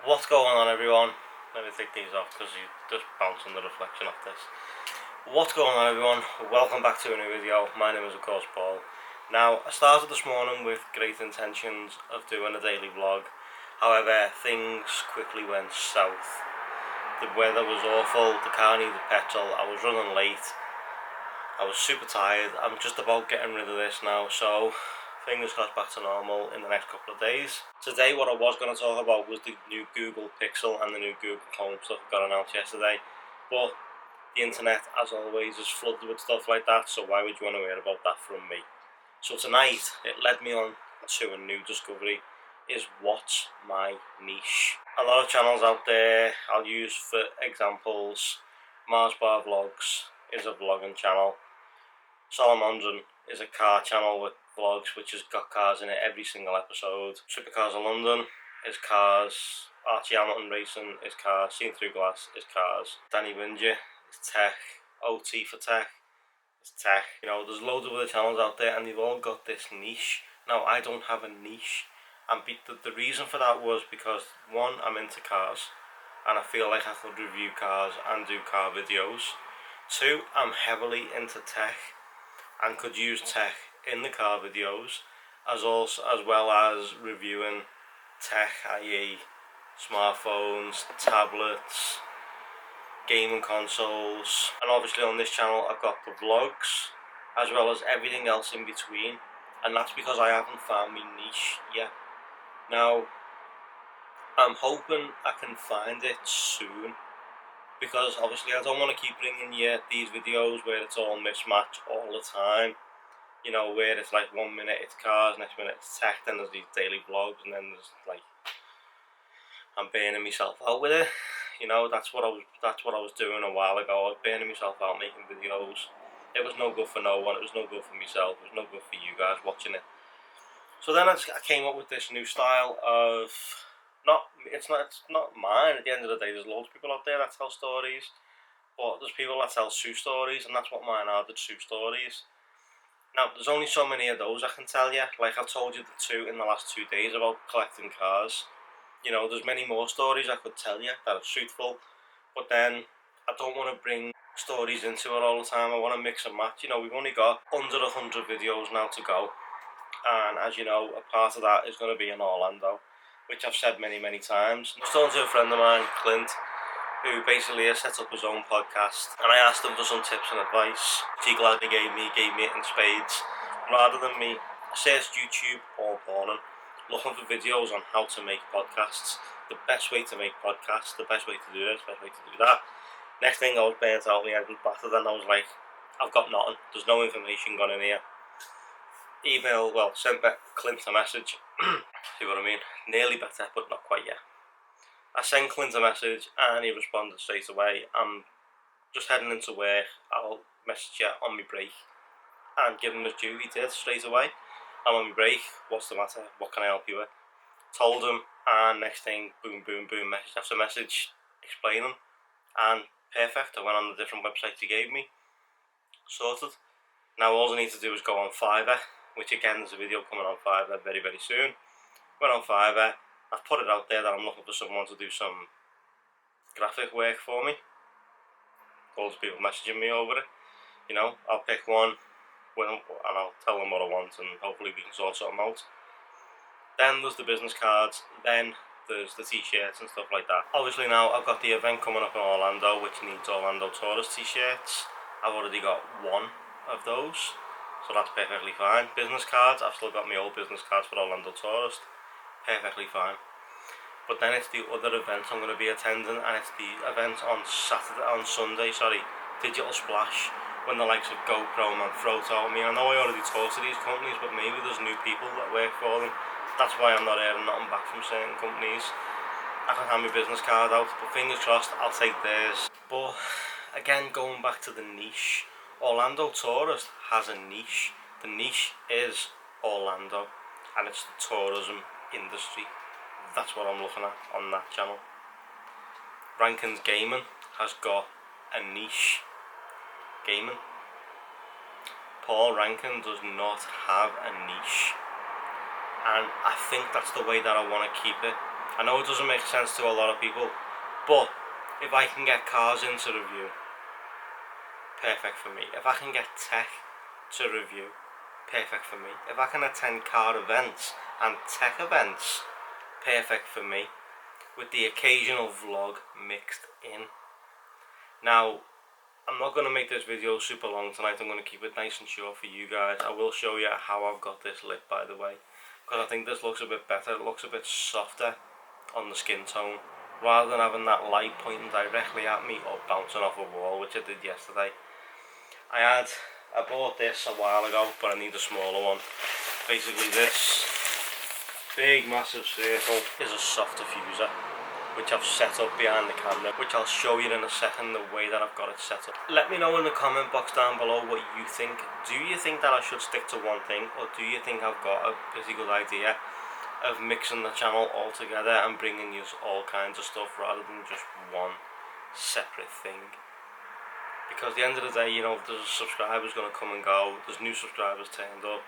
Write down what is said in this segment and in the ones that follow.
What's going on, everyone? Let me take these off because you just bounce on the reflection of this. What's going on, everyone? Welcome back to a new video. My name is, of course, Paul. Now, I started this morning with great intentions of doing a daily vlog. However, things quickly went south. The weather was awful, the car needed petrol, I was running late, I was super tired. I'm just about getting rid of this now, so fingers crossed back to normal in the next couple of days. Today what I was going to talk about was the new Google Pixel and the new Google Home stuff that got announced yesterday, but the internet, as always, is flooded with stuff like that, so why would you want to hear about that from me? So tonight, it led me on to a new discovery, is what's my niche. A lot of channels out there I'll use for examples. Mars Bar Vlogs is a vlogging channel. Salamandron is a car channel with vlogs which has got cars in it every single episode. Supercars of London is cars. Archie Hamilton Racing is cars. Seen Through Glass is cars. Danny Winger is tech. OT for tech is tech. You know, there's loads of other channels out there and they've all got this niche. Now, I don't have a niche, and the reason for that was because, one, I'm into cars and I feel like I could review cars and do car videos. Two, I'm heavily into tech and could use tech in the car videos as well as reviewing tech, i.e. smartphones, tablets, gaming consoles, and obviously on this channel I've got the vlogs as well as everything else in between, and that's because I haven't found my niche yet. Now, I'm hoping I can find it soon, because obviously I don't want to keep bringing you these videos where it's all mismatched all the time. You know, where it's like 1 minute it's cars, next minute it's tech, then there's these daily vlogs, and then there's like, I'm burning myself out with it. You know, that's what I was doing a while ago. I was burning myself out making videos. It was no good for no one. It was no good for myself. It was no good for you guys watching it. So then I came up with this new style of it's not mine. At the end of the day, there's loads of people out there that tell stories, but there's people that tell true stories, and that's what mine are, the true stories. Now, there's only so many of those I can tell you. Like I've told you the two in the last 2 days about collecting cars. You know, there's many more stories I could tell you that are truthful, but then I don't want to bring stories into it all the time. I want to mix and match. You know, we've only got under 100 videos now to go, and as you know, a part of that is going to be in Orlando, which I've said many times. I was talking to a friend of mine, Clint, who basically has set up his own podcast, and I asked him for some tips and advice, which he gladly gave me it in spades. Rather than me, I searched YouTube all morning looking for videos on how to make podcasts, the best way to make podcasts, the best way to do this, the best way to do that. Next thing, I was burnt out, my head was battered, and I was like, I've got nothing, there's no information gone in here. Sent back Clint a message, see what I mean, nearly better, but not quite yet. I sent Clint a message and he responded straight away. I'm just heading into work, I'll message you on my break, and give him his due. He did straight away. I'm on my break, what's the matter, what can I help you with? Told him, and next thing, boom, message after message explaining, and perfect. I went on the different websites he gave me, sorted. Now all I need to do is go on Fiverr, which again there's a video coming on Fiverr very soon. Went on Fiverr, I've put it out there that I'm looking for someone to do some graphic work for me. Loads of people messaging me over it. You know, I'll pick one and I'll tell them what I want, and hopefully we can sort something out. Then there's the business cards, then there's the t-shirts and stuff like that. Obviously now I've got the event coming up in Orlando which needs Orlando tourist t-shirts. I've already got one of those, so that's perfectly fine. Business cards, I've still got my old business cards for Orlando tourist, perfectly fine. But then it's the other events I'm going to be attending, and it's the event on Sunday, Digital Splash, when the likes of GoPro and Manfrotto. I mean, I know I already talked to these companies, but maybe there's new people that work for them. That's why I'm not hearing nothing back from certain companies. I can have my business card out, but fingers crossed, I'll take theirs. But again, going back to the niche, Orlando Tourist has a niche. The niche is Orlando, and it's the tourism industry. That's what I'm looking at on that channel. Rankin's Gaming has got a niche. Gaming. Paul Rankin does not have a niche, and I think that's the way that I want to keep it. I know it doesn't make sense to a lot of people, but if I can get cars into review, perfect for me. If I can get tech to review, perfect for me. If I can attend car events and tech events, perfect for me, with the occasional vlog mixed in. Now, I'm not going to make this video super long tonight. I'm going to keep it nice and short for you guys. I will show you how I've got this lit, by the way, because I think this looks a bit better. It looks a bit softer on the skin tone, rather than having that light pointing directly at me or bouncing off a wall, which I did yesterday. I bought this a while ago, but I need a smaller one. Basically this big massive circle is a soft diffuser, which I've set up behind the camera, which I'll show you in a second the way that I've got it set up. Let me know in the comment box down below what you think. Do you think that I should stick to one thing, or do you think I've got a pretty good idea of mixing the channel all together and bringing you all kinds of stuff rather than just one separate thing? Because at the end of the day, you know, there's subscribers going to come and go, there's new subscribers turned up.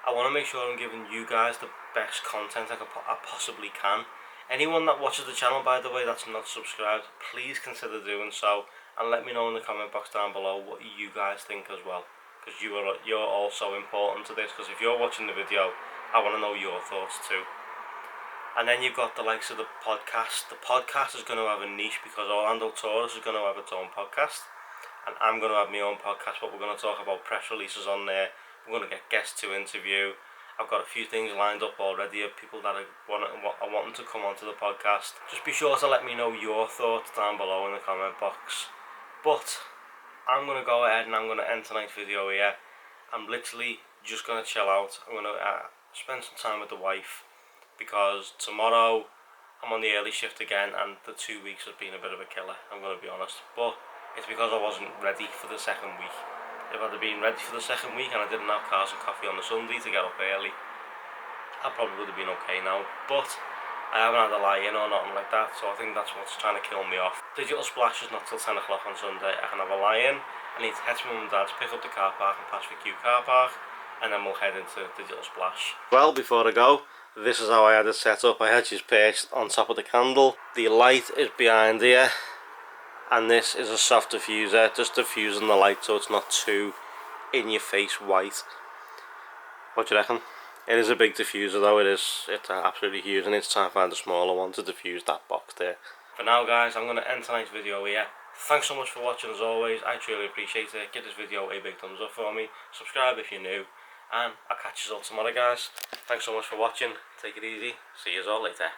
I want to make sure I'm giving you guys the best content I possibly can. Anyone that watches the channel, by the way, that's not subscribed, please consider doing so, and let me know in the comment box down below what you guys think as well, because you're also important to this. Because if you're watching the video, I want to know your thoughts too. And then you've got the likes of the podcast. The podcast is going to have a niche because Orlando Taurus is going to have its own podcast, and I'm going to have my own podcast, but we're going to talk about press releases on there. We're going to get guests to interview. I've got a few things lined up already of people that are wanting to come onto the podcast. Just be sure to let me know your thoughts down below in the comment box. But I'm going to go ahead and I'm going to end tonight's video here. I'm literally just going to chill out. I'm going to spend some time with the wife, because tomorrow I'm on the early shift again, and the 2 weeks has been a bit of a killer, I'm going to be honest. But it's because I wasn't ready for the second week. If I'd have been ready for the second week and I didn't have cars and coffee on the Sunday to get up early, I probably would have been okay now. But I haven't had a lie-in or nothing like that, so I think that's what's trying to kill me off. Digital Splash is not till 10 o'clock on Sunday. I can have a lie-in. I need to head to mum and dad's, pick up the car park and pass the Q car park, and then we'll head into Digital Splash. Well, before I go, this is how I had it set up. I had just perched on top of the candle. The light is behind here, and this is a soft diffuser, just diffusing the light so it's not too in your face white. What do you reckon? It is a big diffuser though, it's absolutely huge, and it's time to find a smaller one to diffuse that box there. For now guys, I'm going to end tonight's video here. Thanks so much for watching as always, I truly appreciate it. Give this video a big thumbs up for me, subscribe if you're new, and I'll catch you all tomorrow guys. Thanks so much for watching, take it easy, see you all later.